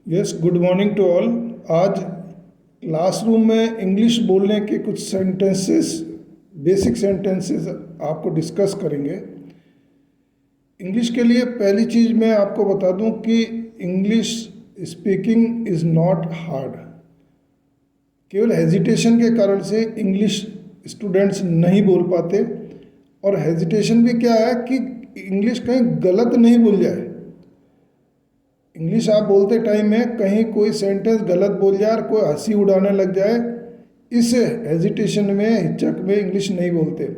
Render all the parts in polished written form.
Yes, good morning to all. आज classroom में English बोलने के कुछ सेंटेंसेस, बेसिक सेंटेंसेस आपको डिस्कस करेंगे। इंग्लिश के लिए पहली चीज़ मैं आपको बता दूं कि English speaking is not hard. केवल हेजिटेशन के कारण से इंग्लिश स्टूडेंट्स नहीं बोल पाते। और हेजिटेशन भी क्या है कि इंग्लिश कहीं गलत नहीं बोल जाए। इंग्लिश आप बोलते टाइम में कहीं कोई सेंटेंस गलत बोल जाए और कोई हंसी उड़ाने लग जाए, इस हेजिटेशन में, हिचक में इंग्लिश नहीं बोलते।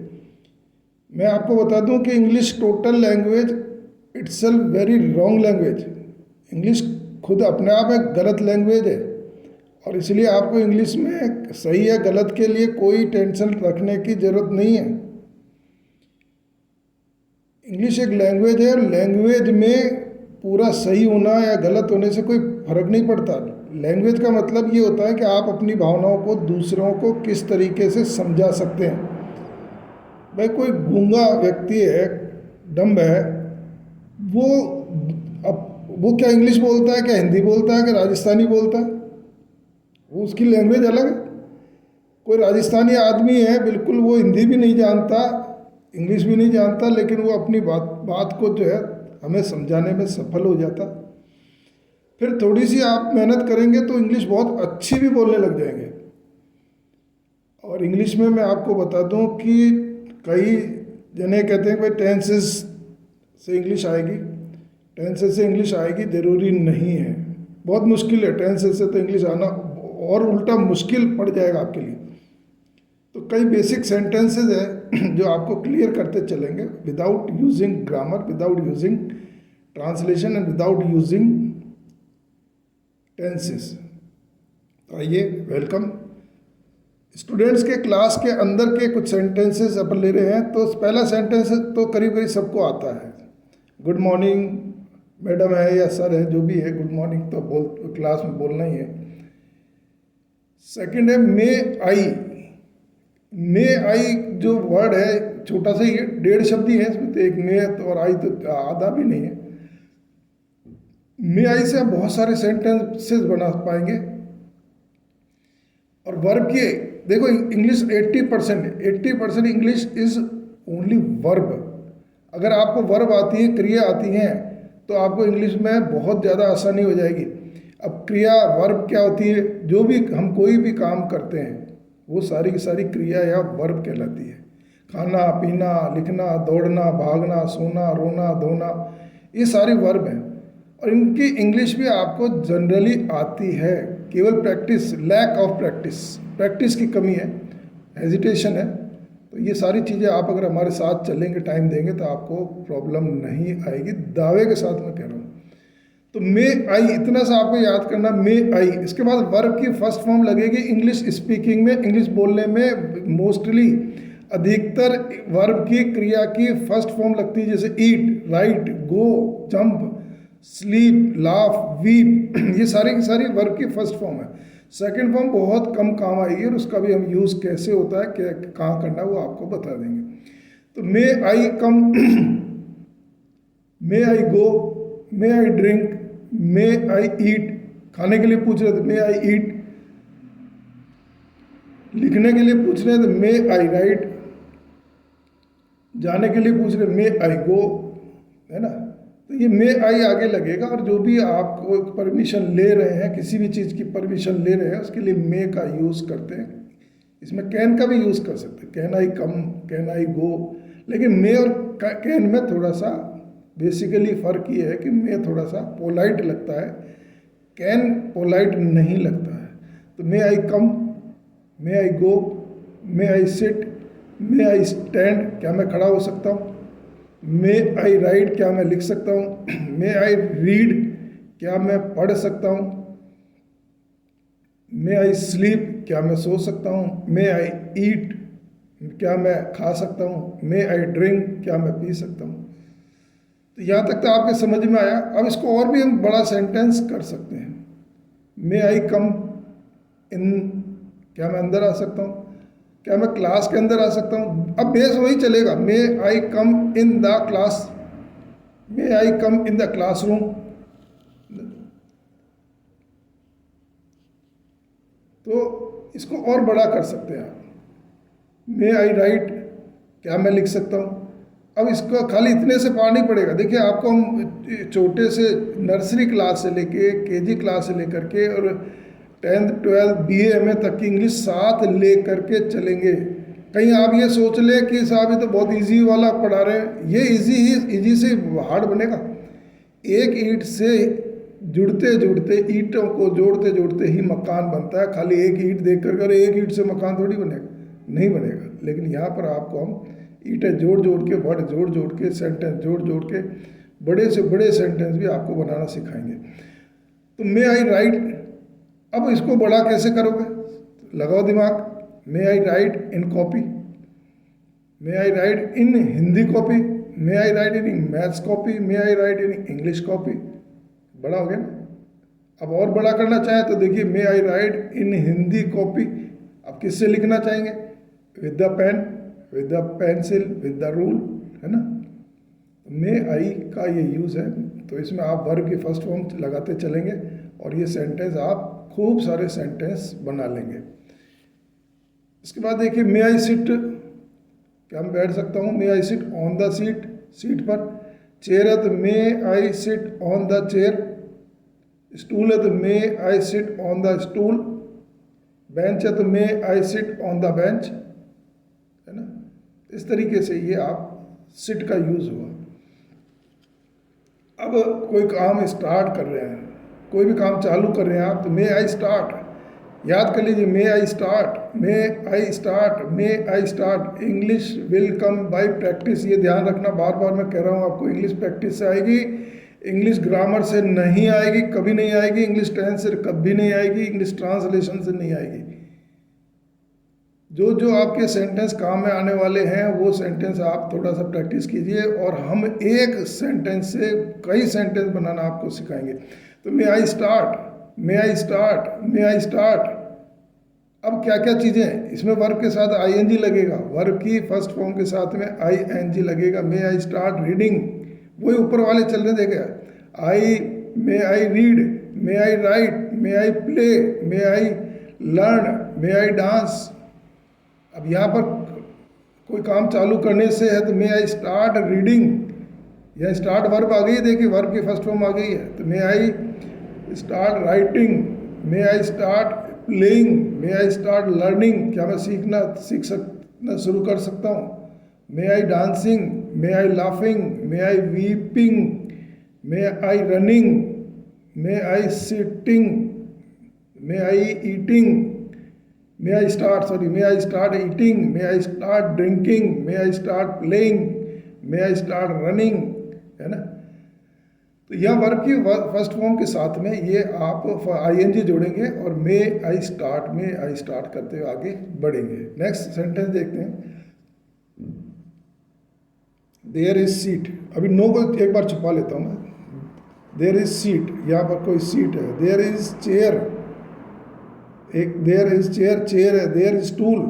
मैं आपको बता दूं कि English total language itself very wrong language. English खुद अपने आप एक गलत लैंग्वेज है और इसलिए आपको इंग्लिश में सही या गलत के लिए कोई टेंशन रखने की ज़रूरत नहीं है। इंग्लिश एक लैंग्वेज है और लैंग्वेज में पूरा सही होना या गलत होने से कोई फर्क नहीं पड़ता। लैंग्वेज का मतलब ये होता है कि आप अपनी भावनाओं को दूसरों को किस तरीके से समझा सकते हैं। भाई कोई गूंगा व्यक्ति है, डम्ब है, वो वो क्या इंग्लिश बोलता है, क्या हिंदी बोलता है, क्या राजस्थानी बोलता है? वो उसकी लैंग्वेज अलग है। कोई राजस्थानी आदमी है, बिल्कुल वो हिंदी भी नहीं जानता, इंग्लिश भी नहीं जानता, लेकिन वो अपनी बात को जो है हमें समझाने में सफल हो जाता। फिर थोड़ी सी आप मेहनत करेंगे तो इंग्लिश बहुत अच्छी भी बोलने लग जाएंगे। और इंग्लिश में मैं आपको बता दूं कि कई जने कहते हैं कि भाई टेंसेस से इंग्लिश आएगी, टेंसेस से इंग्लिश आएगी, ज़रूरी नहीं है। बहुत मुश्किल है टेंसेस से तो इंग्लिश आना, और उल्टा मुश्किल पड़ जाएगा आपके लिए। तो कई बेसिक सेंटेंसेस है जो आपको क्लियर करते चलेंगे without using grammar, without using translation and without using tenses. तो आइए, वेलकम। स्टूडेंट्स के क्लास के अंदर के कुछ सेंटेंसेस अपन ले रहे हैं। तो पहला सेंटेंस तो करीब करीब सबको आता है, गुड मॉर्निंग मैडम है या सर है, जो भी है, गुड मॉर्निंग तो क्लास में बोलना ही है। सेकंड है मे आई। मे आई जो वर्ड है छोटा सा ही है, 1.5 शब्द ही है इसमें, तो एक मे और आई तो आधा भी नहीं है। मे आई से हम बहुत सारे सेंटेंसेस बना पाएंगे। और वर्ब की देखो, English 80% English is only verb. अगर आपको वर्ब आती है, क्रिया आती हैं, तो आपको इंग्लिश में बहुत ज़्यादा आसानी हो जाएगी। अब क्रिया वर्ब क्या होती है? जो भी हम कोई भी काम करते हैं वो सारी की सारी क्रिया या वर्ब कहलाती है। खाना, पीना, लिखना, दौड़ना, भागना, सोना, रोना, धोना, ये सारी वर्ब हैं। और इनकी इंग्लिश भी आपको जनरली आती है, केवल प्रैक्टिस, लैक ऑफ प्रैक्टिस की कमी है, हेजिटेशन है। तो ये सारी चीज़ें आप अगर हमारे साथ चलेंगे, टाइम देंगे, तो आपको प्रॉब्लम नहीं आएगी, दावे के साथ मैं कह रहा हूँ। तो मे आई, इतना सा आपको याद करना, मे आई। इसके बाद वर्ब की फर्स्ट फॉर्म लगेगी इंग्लिश स्पीकिंग में, इंग्लिश बोलने में मोस्टली अधिकतर वर्ब की, क्रिया की फर्स्ट फॉर्म लगती है, जैसे ईट, राइट, गो, जंप, स्लीप, लाफ, वीप ये सारी की सारी वर्ब की फर्स्ट फॉर्म है। सेकंड फॉर्म बहुत कम काम आएगी और उसका भी हम यूज़ कैसे होता है, क्या कहाँ करना है, वो आपको बता देंगे। तो may I come, may I go, may I drink, मे आई ईट। खाने के लिए पूछ रहे थे मे आई ईट, लिखने के लिए पूछ रहे थे मे आई राइट, जाने के लिए पूछ रहे मे आई गो, है ना। तो ये मे आई आगे लगेगा। और जो भी आप परमिशन ले रहे हैं, किसी भी चीज़ की परमिशन ले रहे हैं, उसके लिए मे का यूज़ करते हैं। इसमें कैन का भी यूज़ कर सकते हैं, can I come, can I गो। लेकिन मे और कैन में थोड़ा सा बेसिकली फ़र्क ये है कि मे थोड़ा सा पोलाइट लगता है, कैन पोलाइट नहीं लगता है। तो may I come, may I go, may I seat, may I stand, क्या मैं खड़ा हो सकता हूँ? मे आई राइट, क्या मैं लिख सकता हूँ? मे आई रीड, क्या मैं पढ़ सकता हूँ? मे आई स्लीप, क्या मैं सो सकता हूँ? मे आई ईट, क्या मैं खा सकता हूँ? मे आई ड्रिंक, क्या मैं पी सकता हूँ? तो यहाँ तक तो आपके समझ में आया। अब इसको और भी हम बड़ा सेंटेंस कर सकते हैं। मे आई कम इन, क्या मैं अंदर आ सकता हूँ? क्या मैं क्लास के अंदर आ सकता हूँ? अब बेस वही चलेगा, may I come in the class, may I come in the classroom. तो इसको और बड़ा कर सकते हैं आप। मे आई राइट, क्या मैं लिख सकता हूँ? अब इसको खाली इतने से पार नहीं पड़ेगा। देखिए, आपको हम छोटे से नर्सरी क्लास से लेके केजी क्लास से लेकर के और 10th 12th BA MA तक की इंग्लिश साथ ले करके चलेंगे। कहीं आप ये सोच ले कि साहब ये तो बहुत इजी वाला पढ़ा रहे हैं, ये इजी से हार्ड बनेगा। एक ईंट से जुड़ते जुड़ते, ईंटों को जोड़ते जोड़ते ही मकान बनता है। खाली एक ईंट देख कर एक ईंट से मकान थोड़ी बनेगा, नहीं बनेगा। लेकिन यहाँ पर आपको हम ईंटें जोड़ जोड़ के, वर्ड जोड़ जोड़ के, सेंटेंस जोड़ जोड़ के बड़े से बड़े सेंटेंस भी आपको बनाना सिखाएंगे। तो मे आई राइट, अब इसको बड़ा कैसे करोगे? लगाओ दिमाग। May I write in copy, may I write in Hindi copy, may I write in maths copy, may I write in English copy. बड़ा हो गया ना? अब और बड़ा करना चाहें तो देखिए, may I write in Hindi copy. अब किससे लिखना चाहेंगे? With the pen, with the pencil, with the rule, है ना? मे आई का ये यूज़ है। तो इसमें आप वर्ब की फर्स्ट फॉर्म लगाते चलेंगे और ये सेंटेंस आप खूब सारे सेंटेंस बना लेंगे। इसके बाद देखिए, मे आई सिट, क्या मैं बैठ सकता हूँ? May I sit on the seat, seat पर। चेयर है तो may I sit on the chair. Stool है तो may I sit on the stool. Bench है तो may I sit on the bench, है ना? इस तरीके से ये आप सिट का यूज़ हुआ। अब कोई काम स्टार्ट कर रहे हैं, कोई भी काम चालू कर रहे हैं आप, तो मे आई स्टार्ट, याद कर लीजिए, may I start, may I start, may I start. English will come by practice, ये ध्यान रखना, बार बार मैं कह रहा हूँ आपको। इंग्लिश प्रैक्टिस से आएगी, इंग्लिश ग्रामर से नहीं आएगी, कभी नहीं आएगी। इंग्लिश टेंस से कभी नहीं आएगी, इंग्लिश ट्रांसलेशन से नहीं आएगी। जो जो आपके सेंटेंस काम में आने वाले हैं वो सेंटेंस आप थोड़ा सा प्रैक्टिस कीजिए, और हम एक सेंटेंस से कई सेंटेंस बनाना आपको सिखाएंगे। तो may I start, may I start, may I start. अब क्या क्या चीज़ें इसमें? वर्ब के साथ आईएनजी लगेगा, वर्ब की फर्स्ट फॉर्म के साथ में आईएनजी लगेगा। मे आई स्टार्ट रीडिंग, वही ऊपर वाले चल रहे देखे, I, may I read, may I write, may I play, may I learn, may I dance. अब यहाँ पर कोई काम चालू करने से है तो मे आई स्टार्ट रीडिंग, या स्टार्ट वर्ब आ गई है, देखिए वर्ब की फर्स्ट फॉर्म आ गई है। तो may I start writing, may I start playing, may I start learning, क्या मैं सीख सकना शुरू कर सकता हूँ? May I dancing, may I laughing, may I weeping, may I running, may I sitting, may I eating, may I start eating, may I start drinking, may I start playing, may I start running, है ना? तो यह verb की first form के साथ में ये आप आईएनजी जोड़ेंगे और मे आई स्टार्ट करते हुए आगे बढ़ेंगे। नेक्स्ट सेंटेंस देखते हैं। देयर इज सीट, अभी नो को एक बार छुपा लेता हूँ मैं। देयर इज सीट, यहाँ पर कोई सीट है। देयर इज चेयर, एक देयर इज चेयर, चेयर है। देयर इज स्टूल,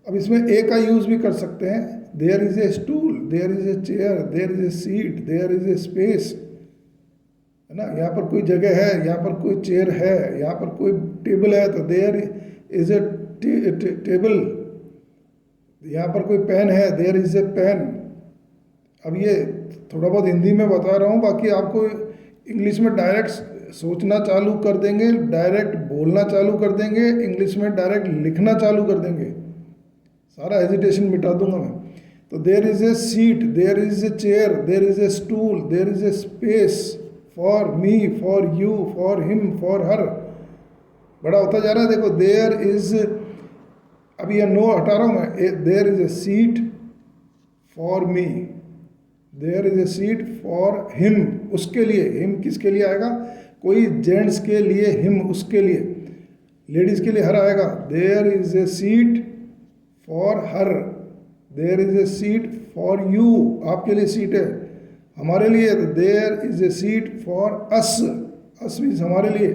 अब इसमें ए का यूज़ भी कर सकते हैं। There is a stool, there is a chair, there is a seat, there is a space, है ना? यहाँ पर कोई जगह है, यहाँ पर कोई चेयर है, यहाँ पर कोई टेबल है तो देयर इज ए टेबल। यहाँ पर कोई पेन है, देयर इज ए पेन। अब ये थोड़ा बहुत हिंदी में बता रहा हूँ, बाकी आपको इंग्लिश में डायरेक्ट सोचना चालू कर देंगे, डायरेक्ट बोलना चालू कर देंगे, इंग्लिश में डायरेक्ट लिखना चालू कर देंगे, सारा हेजिटेशन मिटा दूंगा मैं। तो there is a seat, there is a chair, there is a stool, there is a space for me, for you, for him, for her. बड़ा होता जा रहा है, देखो। देयर इज, अभी यह नो हटा रहा हूँ मैं। There is a seat for me, there is a seat for him, उसके लिए। हिम किसके लिए आएगा? कोई जेंट्स के लिए हिम, उसके लिए। लेडीज़ के लिए हर आएगा। There is a seat for her, there is a seat for you, आपके लिए सीट है, हमारे लिए। There is a seat for us, us means हमारे लिए,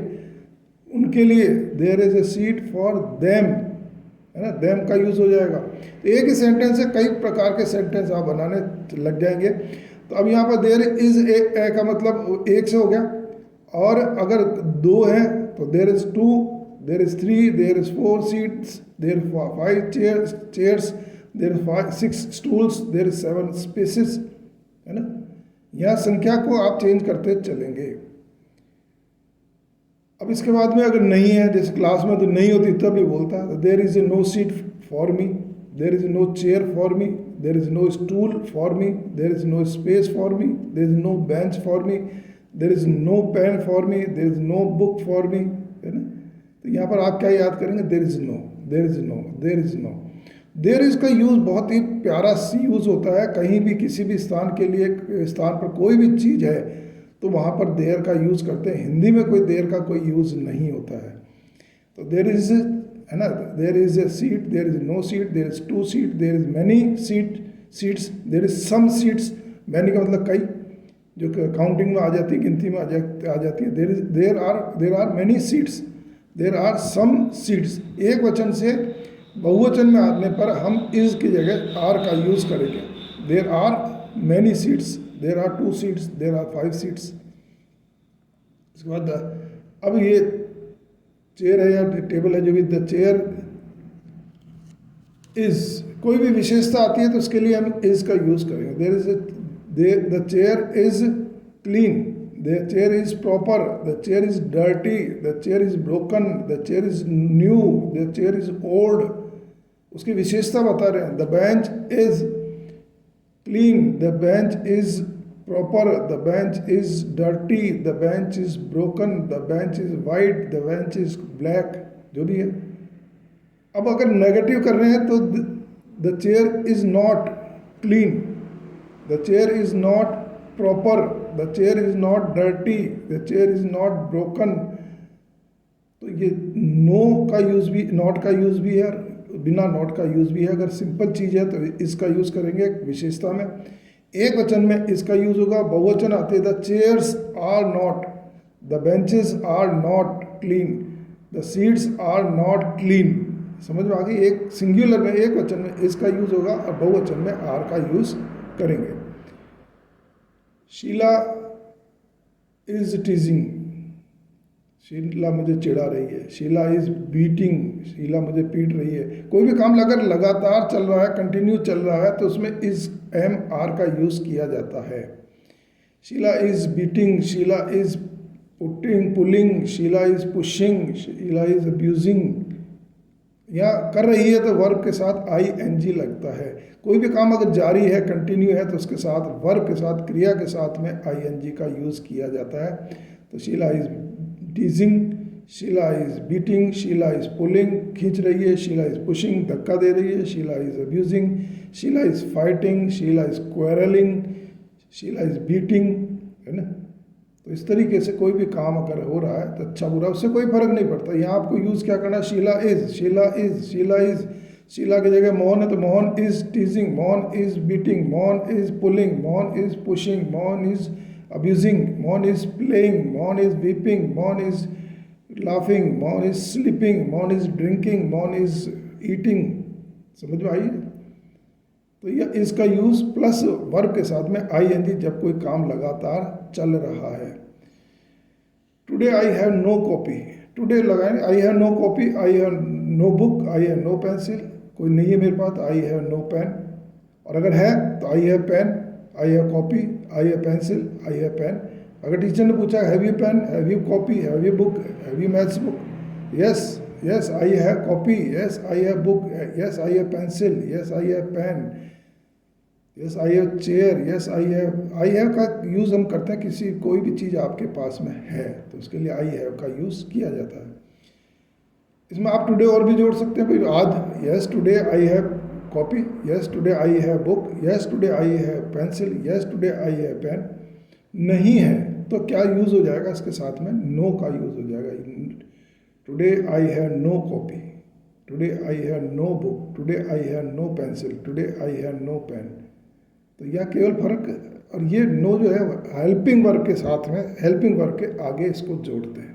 उनके लिए। There is a seat for them, है ना? देम का यूज़ हो जाएगा। तो एक ही सेंटेंस से कई प्रकार के सेंटेंस आप बनाने लग जाएंगे। तो अब यहाँ पर देयर इज ए का मतलब एक से हो गया, और अगर दो हैं तो there is two, there is 3, there is 4 seats, there 5 chairs, there is 6 stools, there is 7 spaces, है ना। यहाँ संख्या को आप चेंज करते चलेंगे। अब इसके बाद में अगर नहीं है, जैसे क्लास में तो नहीं होती तब भी बोलता है, there is no seat for me, there is no chair for me, there is no stool for me, there is no space for me, there is no bench for me, there is no pen for me, there is no book for me, है ना। तो यहाँ पर आप क्या याद करेंगे, there is no, there is no, there is no. There is का यूज़ बहुत ही प्यारा यूज़ होता है। कहीं भी किसी भी स्थान के लिए, स्थान पर कोई भी चीज़ है तो वहाँ पर देयर का यूज़ करते हैं। हिंदी में कोई देयर का कोई यूज़ नहीं होता है। तो देयर इज, है ना, there is a seat, there is no seat, there is 2 seat, there is many seats, there is some seats. Many का मतलब कई, जो काउंटिंग में आ जाती है, गिनती में आ जाती है। There are many seats, there are some seats. एक वचन से बहुवचन में आने पर हम इज की जगह आर का यूज़ करेंगे। There are many seats, there are 2 seats, there are 5 seats. इसके बाद अब ये चेयर है या टेबल है, जो भी द चेयर इज, कोई भी विशेषता आती है तो उसके लिए हम इज का यूज़ करेंगे। There is the chair is clean, the chair is proper, the chair is dirty, the chair is broken, the chair is new, the chair is old. उसकी विशेषता बता रहे हैं। The bench is clean, the bench is proper, the bench is dirty, the bench is broken, the bench is white, the bench is black, जो भी है। अब अगर नेगेटिव कर रहे हैं तो the chair is not clean, the chair is not proper, the chair is not dirty, the chair is not broken. तो ये नो का यूज़ भी, नॉट का यूज़ भी है, बिना नॉट का यूज़ भी है। अगर सिंपल चीज़ है तो इसका यूज़ करेंगे विशेषता में। एक वचन में इसका यूज़ होगा। बहुवचन आते the chairs are not, the benches are not clean, the seats are not clean. समझ में आ गई। एक सिंगुलर में, एक वचन में इसका यूज़ होगा और बहुवचन में आर का यूज़ करेंगे। शीला इज टीजिंग, शीला मुझे चिढ़ा रही है। शीला इज बीटिंग, शीला मुझे पीट रही है। कोई भी काम अगर लगातार चल रहा है, कंटिन्यू चल रहा है, तो उसमें इज एम आर का यूज़ किया जाता है। Sheela is beating, Sheela is pulling, Sheela is pushing, Sheela is abusing. या कर रही है तो वर्ब के साथ ing लगता है। कोई भी काम अगर जारी है, कंटिन्यू है, तो उसके साथ वर्ब के साथ, क्रिया के साथ में ing का यूज़ किया जाता है। तो Sheela is teasing, Sheela is beating, Sheela is pulling, खींच रही है, शीला इज पुशिंग, धक्का दे रही है, Sheela is abusing, Sheela is fighting, Sheela is quarreling, Sheela is beating, है ना। तो इस तरीके से कोई भी काम अगर हो रहा है तो अच्छा बुरा उससे कोई फर्क नहीं पड़ता। यहाँ आपको यूज़ क्या करना है, Sheela is, Sheela is, Sheela is. Sheela की जगह मोहन है तो Mohan is teasing, Mohan is beating, Mohan is pulling, Mohan is pushing, Mohan is abusing, Mohan is playing, Mohan is weeping, Mohan is laughing, Mohan is sleeping, Mohan is drinking, Mohan is eating. समझ में आई। तो यह इसका यूज़ प्लस वर्ब के साथ में ing जब कोई काम लगातार चल रहा है। Today I have no copy, today लगाएंगे I have no copy, I have no book, I have no pencil. कोई नहीं है मेरे पास, आई हैव नो पेन। और अगर है तो I have pen, I have copy, I have pencil, I have pen. अगर टीचर ने पूछा have you pen, have you copy, have you book, have you maths book, yes yes I have copy, yes I have book, yes I have pencil, yes I have pen, yes I have chair, yes I have का use हम करते हैं किसी कोई भी चीज़ आपके पास में है तो उसके लिए आई हैव का यूज़ किया जाता है। इसमें आप टुडे और भी जोड़ सकते हैं। भाई आज, yes today I have copy, yes today I have book, yes today I have pencil, yes today I have pen. नहीं है तो क्या यूज़ हो जाएगा इसके साथ में, नो का यूज़ हो जाएगा। Today I have no copy, today I have no book, today I have no pencil, today I have no pen. तो यह केवल फर्क, और ये नो जो है हेल्पिंग वर्ब के साथ में, हेल्पिंग वर्ब के आगे इसको जोड़ते हैं।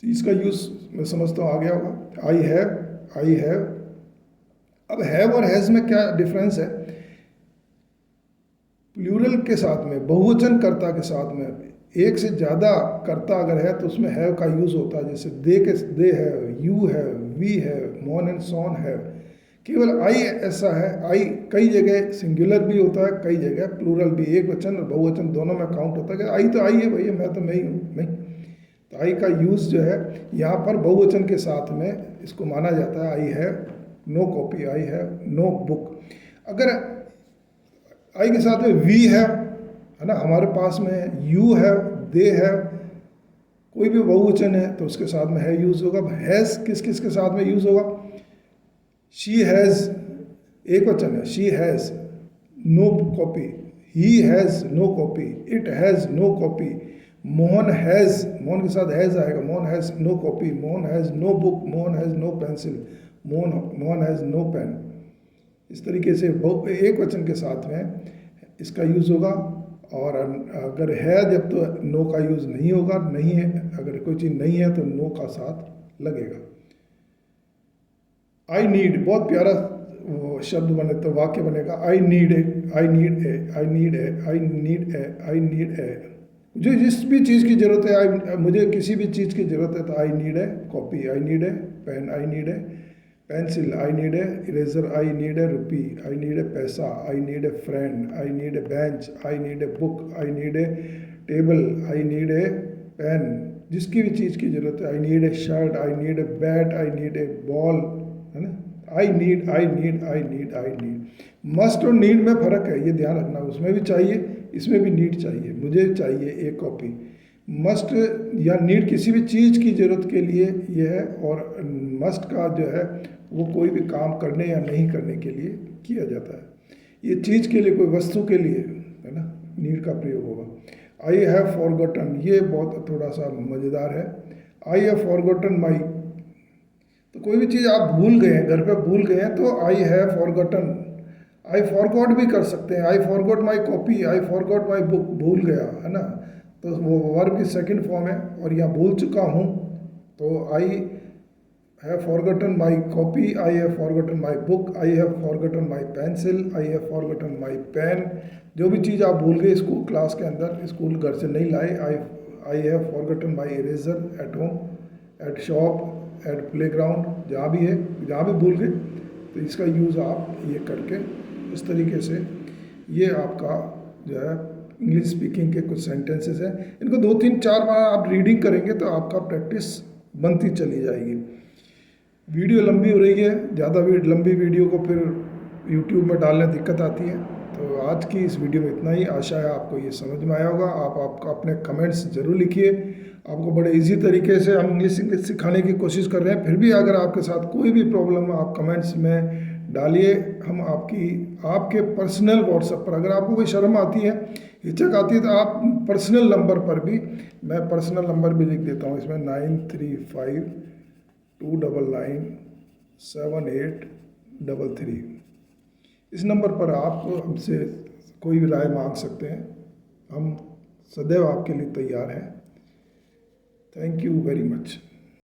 तो इसका यूज़ मैं समझता हूँ आ गया होगा। I have. अब हैव और हैज़ में क्या डिफरेंस है। प्लूरल के साथ में, बहुवचन कर्ता के साथ में एक से ज़्यादा कर्ता अगर है तो उसमें हैव का यूज़ होता है, जैसे दे है, यू है, वी है, मोन एंड सॉन है। केवल आई ऐसा है, आई कई जगह सिंगुलर भी होता है, कई जगह प्लूरल भी, एक वचन और बहुवचन दोनों में काउंट होता है कि आई तो आई है भैया, मैं तो मैं ही हूँ, मैं। तो आई का यूज़ जो है यहाँ पर बहुवचन के साथ में इसको माना जाता है। I have no copy, I have no book. अगर आई के साथ में वी है ना, हमारे पास में यू हैव, दे हैव, कोई भी बहुवचन है तो उसके साथ में है यूज़ होगा। हैज़ किस किस के साथ में यूज़ होगा? शी हैज़ एक वचन है, she has no copy, he has no copy, it has no copy. Mohan has, Mohan के साथ हैज़ आएगा, Mohan has no copy, Mohan has no book, Mohan has no pencil, Mohan has no pen. इस तरीके से एक वचन के साथ में इसका यूज़ होगा। और अगर है जब तो नो का यूज़ नहीं होगा, नहीं है अगर कोई चीज़ नहीं है तो नो का साथ लगेगा। आई नीड बहुत प्यारा शब्द बने तो वाक्य बनेगा, आई नीड ए, आई नीड ए, आई नीड ए, आई नीड ए, आई नीड ए। जो जिस भी चीज़ की ज़रूरत है, मुझे किसी भी चीज़ की ज़रूरत है तो I need a copy, I need a pen, I need a pencil, I need a eraser, I need a rupee, I need a पैसा, I need a friend, I need a bench, I need a book, I need a table, I need a pen. जिसकी भी चीज़ की ज़रूरत है, I need a shirt, I need a bat, I need a ball, है ना। I need, I need, I need, I need. Must और need में फ़र्क है, ये ध्यान रखना। उसमें भी चाहिए, इसमें भी नीड चाहिए। मुझे चाहिए एक कॉपी, मस्ट या नीड किसी भी चीज़ की ज़रूरत के लिए ये है, और मस्ट का जो है वो कोई भी काम करने या नहीं करने के लिए किया जाता है। ये चीज़ के लिए, कोई वस्तु के लिए, है ना, नीड का प्रयोग होगा। आई हैव फॉरगॉटन, ये बहुत थोड़ा सा मज़ेदार है। आई हैव फॉरगॉटन माई, तो कोई भी चीज़ आप भूल गए हैं, घर पे भूल गए हैं तो I have forgotten. I forgot भी कर सकते हैं, I forgot my copy, I forgot my book, भूल गया, है ना, तो वो वर्ब की सेकंड फॉर्म है। और यहाँ भूल चुका हूँ तो I have forgotten my copy, I have forgotten my book, I have forgotten my pencil, I have forgotten my pen. जो भी चीज़ आप भूल गए स्कूल क्लास के अंदर, स्कूल घर से नहीं लाए, I have forgotten my eraser at home, at shop, at playground, जहाँ भी है, जहाँ भी भूल गए तो इसका यूज़ आप ये करके इस तरीके से, ये आपका जो है इंग्लिश स्पीकिंग के कुछ सेंटेंसेस हैं। इनको 2-3-4 बार आप रीडिंग करेंगे तो आपका प्रैक्टिस बनती चली जाएगी। वीडियो लंबी हो रही है, ज़्यादा लंबी वीडियो को फिर यूट्यूब में डालने दिक्कत आती है। तो आज की इस वीडियो में इतना ही। आशा है आपको ये समझ में आया होगा। आपका अपने कमेंट्स ज़रूर लिखिए। आपको बड़े इजी तरीके से हम इंग्लिश सिखाने की कोशिश कर रहे हैं। फिर भी अगर आपके साथ कोई भी प्रॉब्लम है, आप कमेंट्स में डालिए। हम आपके पर्सनल व्हाट्सएप पर, अगर आपको कोई शर्म आती है, हिचक आती है, तो आप पर्सनल नंबर पर भी, मैं पर्सनल नंबर भी लिख देता हूँ इसमें, 9352997833। इस नंबर पर आप हमसे कोई भी राय मांग सकते हैं। हम सदैव आपके लिए तैयार हैं। Thank you very much.